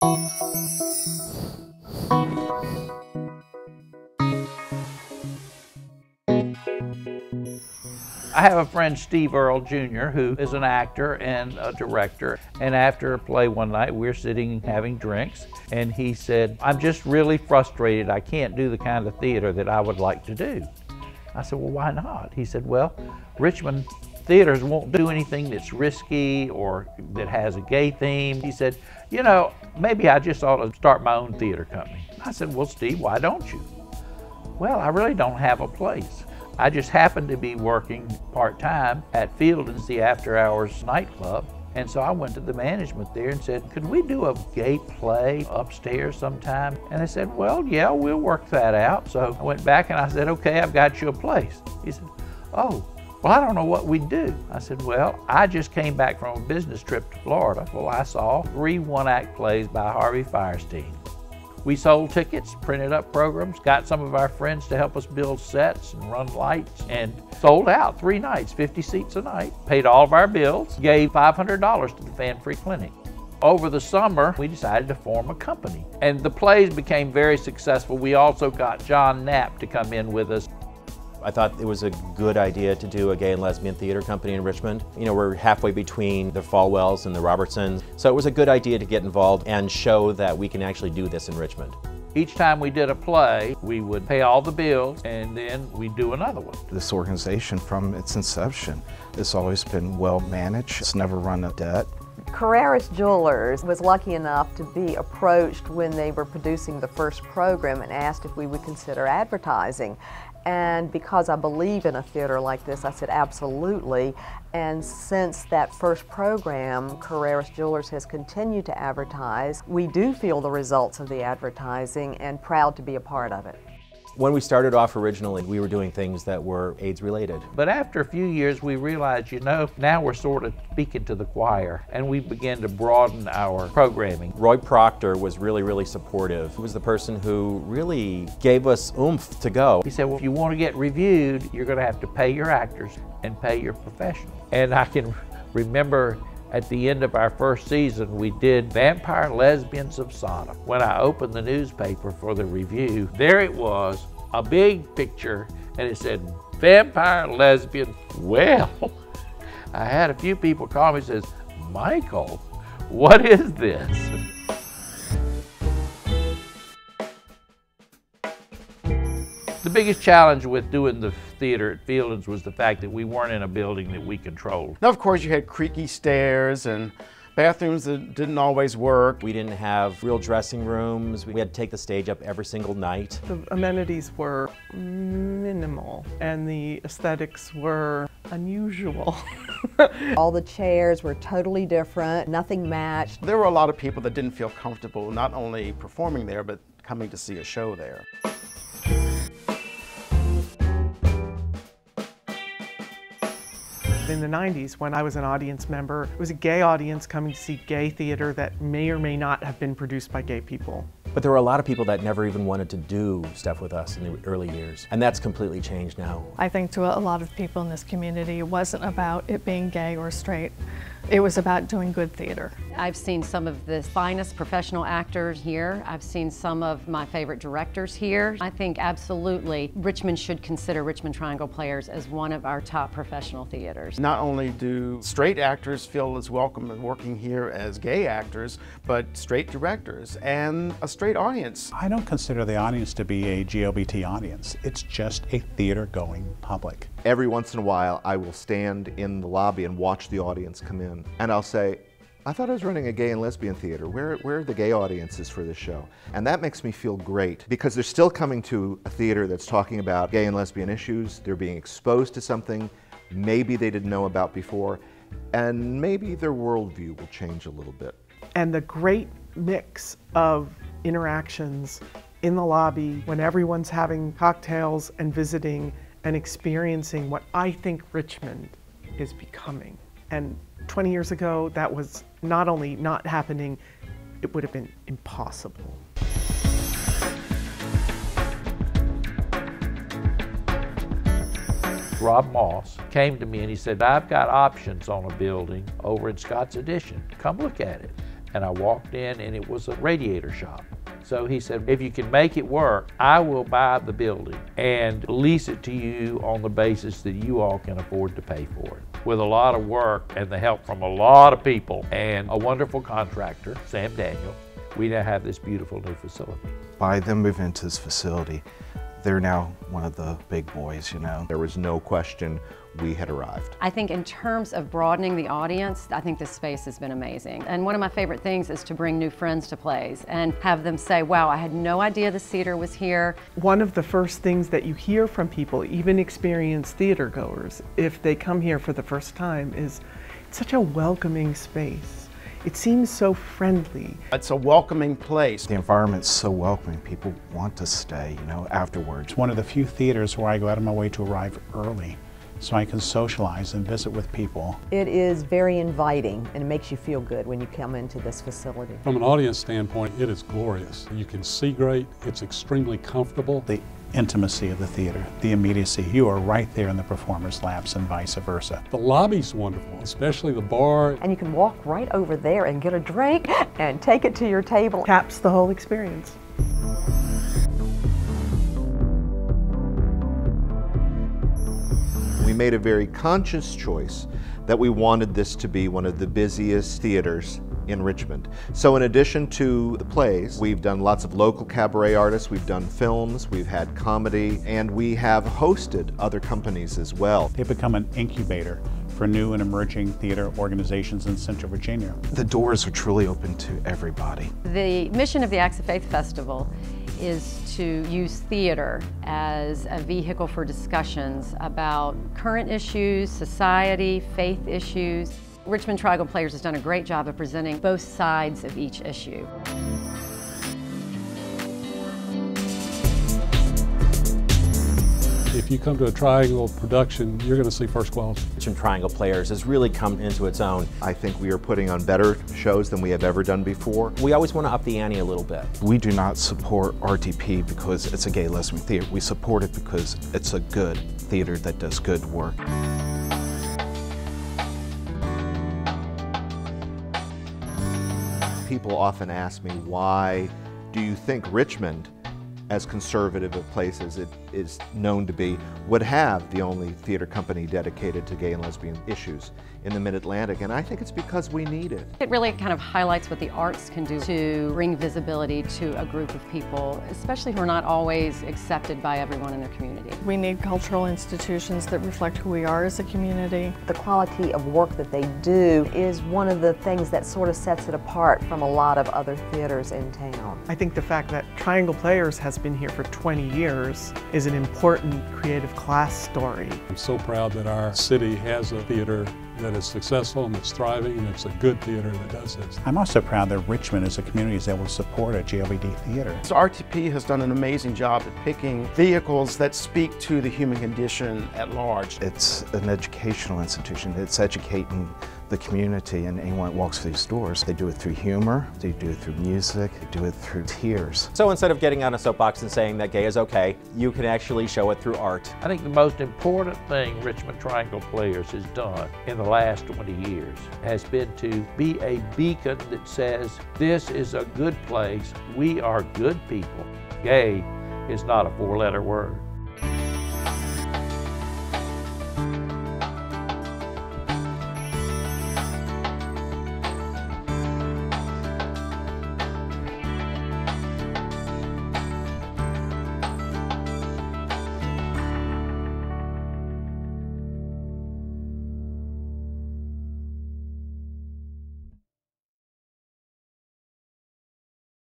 I have a friend, Steve Earle Jr., who is an actor and a director. And after a play one night, we're sitting having drinks, and he said, "I'm just really frustrated. I can't do the kind of theater that I would like to do." I said, "Well, why not?" He said, "Well, Richmond theaters won't do anything that's risky or that has a gay theme." He said, "You know, maybe I just ought to start my own theater company." I said, "Well, Steve, why don't you?" "Well, I really don't have a place. I just happened to be working part-time at Fielding's, the after-hours nightclub, and so I went to the management there and said, could we do a gay play upstairs sometime? And they said, well, yeah, we'll work that out. So I went back and I said, okay, I've got you a place. He said, oh, well, I don't know what we do. I said, well, I just came back from a business trip to Florida. Well, I saw 3 one-act plays by Harvey Fierstein. We sold tickets, printed up programs, got some of our friends to help us build sets and run lights, and sold out 3 nights, 50 seats a night, paid all of our bills, gave $500 to the Fan Free Clinic. Over the summer, we decided to form a company, and the plays became very successful. We also got John Knapp to come in with us. I thought it was a good idea to do a gay and lesbian theater company in Richmond. You know, we're halfway between the Falwells and the Robertsons, so it was a good idea to get involved and show that we can actually do this in Richmond. Each time we did a play, we would pay all the bills and then we'd do another one. This organization, from its inception, has always been well managed. It's never run a debt. Carreras Jewelers was lucky enough to be approached when they were producing the first program and asked if we would consider advertising. And because I believe in a theater like this, I said absolutely. And since that first program, Carreras Jewelers has continued to advertise. We do feel the results of the advertising and proud to be a part of it. When we started off originally, we were doing things that were AIDS related. But after a few years, we realized, you know, now we're sort of speaking to the choir, and we began to broaden our programming. Roy Proctor was really supportive. He was the person who really gave us oomph to go. He said, well, if you want to get reviewed, you're going to have to pay your actors and pay your professionals. And I can remember at the end of our first season, we did Vampire Lesbians of Sodom. When I opened the newspaper for the review, there it was, a big picture, and it said, Vampire Lesbian. Well, I had a few people call me and says, Michael, what is this? The biggest challenge with doing the theater at Fielding's was the fact that we weren't in a building that we controlled. Now, of course, you had creaky stairs and bathrooms that didn't always work. We didn't have real dressing rooms. We had to take the stage up every single night. The amenities were minimal and the aesthetics were unusual. All the chairs were totally different, nothing matched. There were a lot of people that didn't feel comfortable not only performing there, but coming to see a show there. In the 90s, when I was an audience member, it was a gay audience coming to see gay theater that may or may not have been produced by gay people. But there were a lot of people that never even wanted to do stuff with us in the early years, and that's completely changed now. I think to a lot of people in this community, it wasn't about it being gay or straight. It was about doing good theater. I've seen some of the finest professional actors here. I've seen some of my favorite directors here. I think absolutely Richmond should consider Richmond Triangle Players as one of our top professional theaters. Not only do straight actors feel as welcome in working here as gay actors, but straight directors and a straight audience. I don't consider the audience to be a GLBT audience. It's just a theater-going public. Every once in a while, I will stand in the lobby and watch the audience come in, and I'll say, I thought I was running a gay and lesbian theater. Where are the gay audiences for this show? And that makes me feel great because they're still coming to a theater that's talking about gay and lesbian issues. They're being exposed to something maybe they didn't know about before, and maybe their worldview will change a little bit. And the great mix of interactions in the lobby when everyone's having cocktails and visiting and experiencing what I think Richmond is becoming. And 20 years ago, that was not only not happening, it would have been impossible. Rob Moss came to me and he said, I've got options on a building over in Scott's Addition. Come look at it. and I walked in and it was a radiator shop. So he said, if you can make it work, I will buy the building and lease it to you on the basis that you all can afford to pay for it. With a lot of work and the help from a lot of people and a wonderful contractor, Sam Daniel, we now have this beautiful new facility. By them moving into this facility, they're now one of the big boys, you know. There was no question we had arrived. I think in terms of broadening the audience, I think this space has been amazing. And one of my favorite things is to bring new friends to plays and have them say, wow, I had no idea the theater was here. One of the first things that you hear from people, even experienced theater goers, if they come here for the first time, is it's such a welcoming space. It seems so friendly. It's a welcoming place. The environment's so welcoming. People want to stay, you know, afterwards. It's one of the few theaters where I go out of my way to arrive early so I can socialize and visit with people. It is very inviting and it makes you feel good when you come into this facility. From an audience standpoint, it is glorious. You can see great, it's extremely comfortable. The intimacy of the theater, the immediacy. You are right there in the performers' laps and vice versa. The lobby's wonderful, especially the bar. And you can walk right over there and get a drink and take it to your table. Caps the whole experience. We made a very conscious choice that we wanted this to be one of the busiest theaters in Richmond. So in addition to the plays, we've done lots of local cabaret artists, we've done films, we've had comedy, and we have hosted other companies as well. They've become an incubator for new and emerging theater organizations in Central Virginia. The doors are truly open to everybody. The mission of the Acts of Faith Festival is to use theater as a vehicle for discussions about current issues, society, faith issues. Richmond Triangle Players has done a great job of presenting both sides of each issue. If you come to a Triangle production, you're going to see first quality. Richmond Triangle Players has really come into its own. I think we are putting on better shows than we have ever done before. We always want to up the ante a little bit. We do not support RTP because it's a gay lesbian theater. We support it because it's a good theater that does good work. People often ask me, why do you think Richmond, as conservative a place as it is known to be, would have the only theater company dedicated to gay and lesbian issues in the Mid-Atlantic? And I think it's because we need it. It really kind of highlights what the arts can do to bring visibility to a group of people, especially who are not always accepted by everyone in their community. We need cultural institutions that reflect who we are as a community. The quality of work that they do is one of the things that sort of sets it apart from a lot of other theaters in town. I think the fact that Triangle Players has been here for 20 years is an important creative class story. I'm so proud that our city has a theater that is successful and that's thriving, and it's a good theater that does this. I'm also proud that Richmond as a community is able to support a GLBT theater. So RTP has done an amazing job at picking vehicles that speak to the human condition at large. It's an educational institution. It's educating the community, and anyone that walks through these doors, they do it through humor, they do it through music, they do it through tears. So instead of getting on a soapbox and saying that gay is okay, you can actually show it through art. I think the most important thing Richmond Triangle Players has done in the last 20 years has been to be a beacon that says, this is a good place, we are good people. Gay is not a four-letter word.